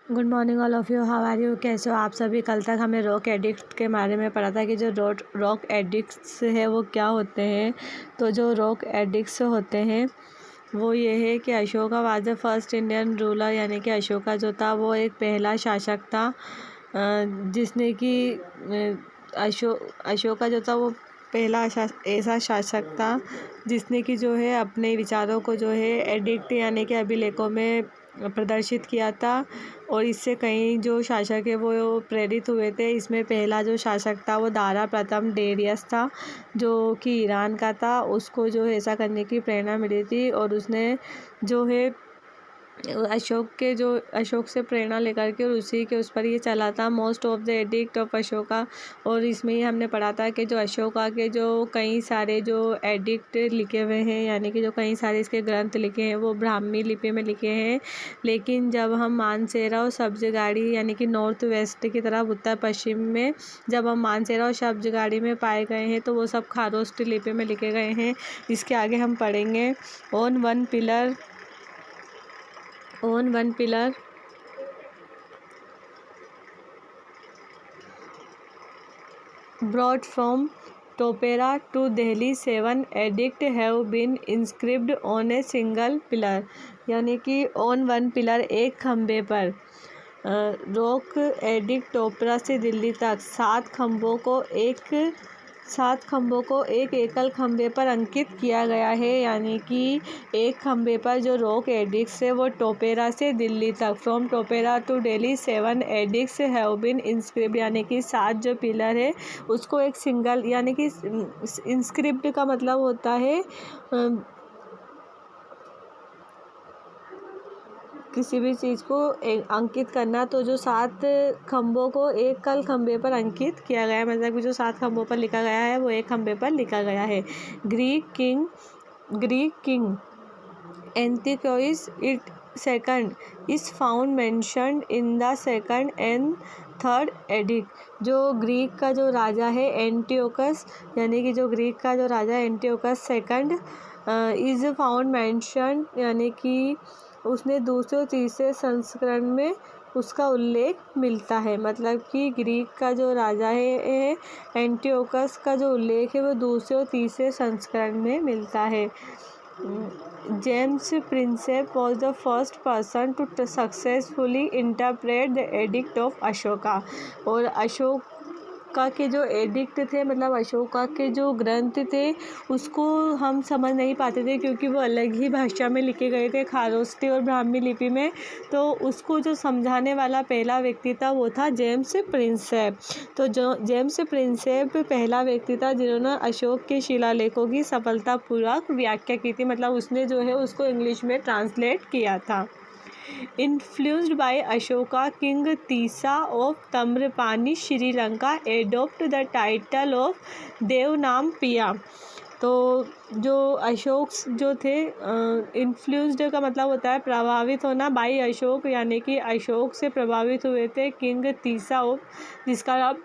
Good morning all of you, how are you? कैसे हो आप सभी? कल तक हमने रॉक एडिक्ट के बारे में पढ़ा था कि जो रॉक एडिक्ट्स है वो क्या होते हैं। तो जो रॉक एडिक्ट्स होते हैं वो ये है कि Ashoka was the first Indian ruler, यानी कि अशोका जो था वो एक पहला शासक था जिसने कि अशोका जो था वो पहला ऐसा शासक था जिसने कि जो है अपने विचारों को जो है एडिक्ट यानी कि अभिलेखों में प्रदर्शित किया था। और इससे कई जो शासक है वो प्रेरित हुए थे। इसमें पहला जो शासक था वो दारा प्रथम डेरियस था जो कि ईरान का था। उसको जो है ऐसा करने की प्रेरणा मिली थी और उसने जो है अशोक से प्रेरणा लेकर के और उसी के उस पर ये चला था most of the edict of Ashoka. और इसमें ही हमने पढ़ा था कि जो अशोका के जो कई सारे जो एडिक्ट लिखे हुए हैं, यानी कि जो कई सारे इसके ग्रंथ लिखे हैं वो ब्राह्मी लिपि में लिखे हैं। लेकिन जब हम मानसेरा और सब्जगाड़ी यानी कि नॉर्थ वेस्ट की तरफ उत्तर पश्चिम में जब हम मानसेरा और सब्जगाड़ी में पाए गए हैं तो वो सब खारोष्टी लिपि में लिखे गए हैं। इसके आगे हम पढ़ेंगे on one pillar brought from Topera to Delhi, 7 edicts have been inscribed on a single pillar, यानी कि ऑन वन पिलर एक खंबे पर रॉक एडिक्ट टोपरा से दिल्ली तक 7 खंभों को एक एकल खंबे पर अंकित किया गया है। यानी कि एक खंबे पर जो रॉक एडिक्ट्स है वो टोपेरा से दिल्ली तक, from Topra to Delhi 7 edicts have been inscript, यानी कि 7 जो पिलर है उसको एक सिंगल, यानी कि इंस्क्रिप्ट का मतलब होता है किसी भी चीज़ को अंकित करना। तो जो 7 खंभों को एक कल खंबे पर अंकित किया गया है, मतलब कि जो 7 खंभों पर लिखा गया है वो एक खंबे पर लिखा गया है। Greek king Antiochus it second is found mentioned in the second and third addict. जो ग्रीक का जो राजा है एंटियोकस, यानी कि जो ग्रीक का जो राजा Antiochus second is found mentioned, यानी कि उसने दूसरे और तीसरे संस्करण में उसका उल्लेख मिलता है। मतलब कि ग्रीक का जो राजा है एंटियोकस का जो उल्लेख है वो दूसरे और तीसरे संस्करण में मिलता है। James Prinsep was the first person to successfully interpret the edict of Ashoka. और अशोका के जो एडिक्ट थे, मतलब अशोका के जो ग्रंथ थे उसको हम समझ नहीं पाते थे क्योंकि वो अलग ही भाषा में लिखे गए थे, खारोष्टी और ब्राह्मी लिपि में। तो उसको जो समझाने वाला पहला व्यक्ति था वो था जेम्स प्रिंसेप। तो जो जेम्स प्रिंसेप पहला व्यक्ति था जिन्होंने अशोक के शिलालेखों की सफलतापूर्वक व्याख्या की थी, मतलब उसने जो है उसको इंग्लिश में ट्रांसलेट किया था। Influenced by Ashoka, King Tisa of Tamrapani, Sri Lanka, adopted the title of देवनामप्रिया। तो जो अशोक जो थे, इन्फ्लुएंस्ड का मतलब होता है प्रभावित होना, बाई अशोक यानी कि अशोक से प्रभावित हुए थे किंग तीसा ऑफ, जिसका नाम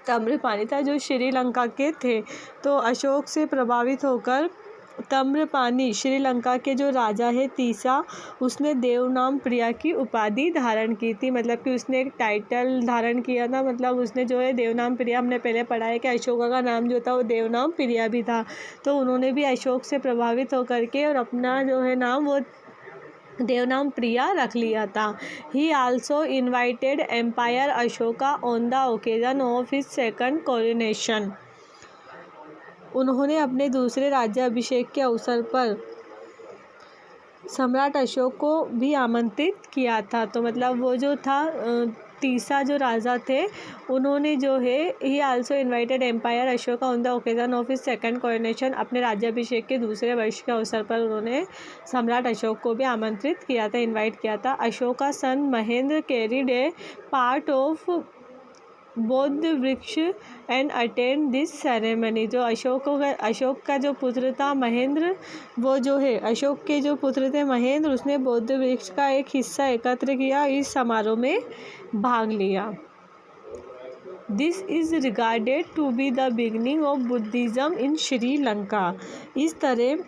तम्रपानी था, जो श्रीलंका के थे। तो अशोक से प्रभावित होकर तम्रपानी श्रीलंका के जो राजा है तीसा, उसने देवनाम प्रिया की उपाधि धारण की थी। मतलब कि उसने एक टाइटल धारण किया था, मतलब उसने जो है देवनाम प्रिया, हमने पहले पढ़ा है कि अशोका का नाम जो था वो देवनाम प्रिया भी था। तो उन्होंने भी अशोक से प्रभावित होकर के और अपना जो है नाम वो देवनाम प्रिया रख लिया था। He also invited emperor Ashoka on the occasion of his second coronation. उन्होंने अपने दूसरे राज्याभिषेक के अवसर पर सम्राट अशोक को भी आमंत्रित किया था। तो मतलब वो जो था तीसा जो राजा थे उन्होंने जो है he also invited emperor Ashoka on the occasion of his second coronation, अपने राज्याभिषेक के दूसरे वर्ष के अवसर पर उन्होंने सम्राट अशोक को भी आमंत्रित किया था, इनवाइट किया था। Ashoka son Mahendra carried a part of बौद्ध वृक्ष एंड अटेंड दिस सेरेमनी। जो अशोक का जो पुत्र था महेंद्र, वो जो है अशोक के जो पुत्र थे महेंद्र, उसने बौद्ध वृक्ष का एक हिस्सा एकत्र किया, इस समारोह में भाग लिया। This is regarded to be the beginning of Buddhism in Sri Lanka. इस तरह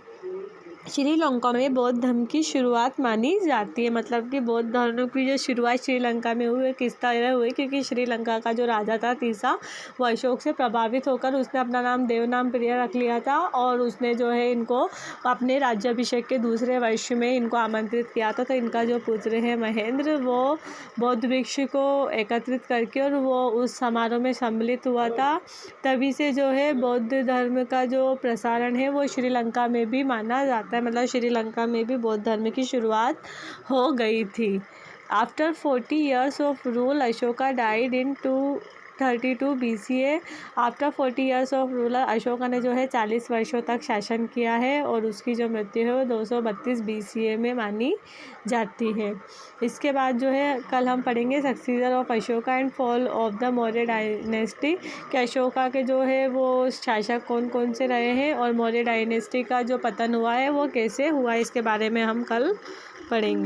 श्रीलंका में बौद्ध धर्म की शुरुआत मानी जाती है। मतलब कि बौद्ध धर्म की जो शुरुआत श्रीलंका में हुई किस तरह हुई, क्योंकि श्रीलंका का जो राजा था तीसा, वो अशोक से प्रभावित होकर उसने अपना नाम देवनाम प्रिय रख लिया था और उसने जो है इनको अपने राज्याभिषेक के दूसरे वर्ष में इनको आमंत्रित किया था। तो इनका जो पुत्र है महेंद्र, वो बौद्ध भिक्षु को एकत्रित करके और वो उस समारोह में सम्मिलित हुआ था। तभी से जो है बौद्ध धर्म का जो प्रसारण है वो श्रीलंका में भी माना जाता है। मतलब श्रीलंका में भी बौद्ध धर्म की शुरुआत हो गई थी। After 40 years of rule, Ashoka died in 232 BCA। After 40 years of ruler, Ashoka ने जो है 40 वर्षों तक शासन किया है और उसकी जो मृत्यु है वो 232 BCA में मानी जाती है। इसके बाद जो है कल हम पढ़ेंगे successor of Ashoka and fall of the Maurya dynasty, कि अशोका के जो है वो शासक कौन कौन से रहे हैं और मौर्य डायनेस्टी का जो पतन हुआ है वो कैसे हुआ, इसके बारे में हम कल पढ़ेंगे।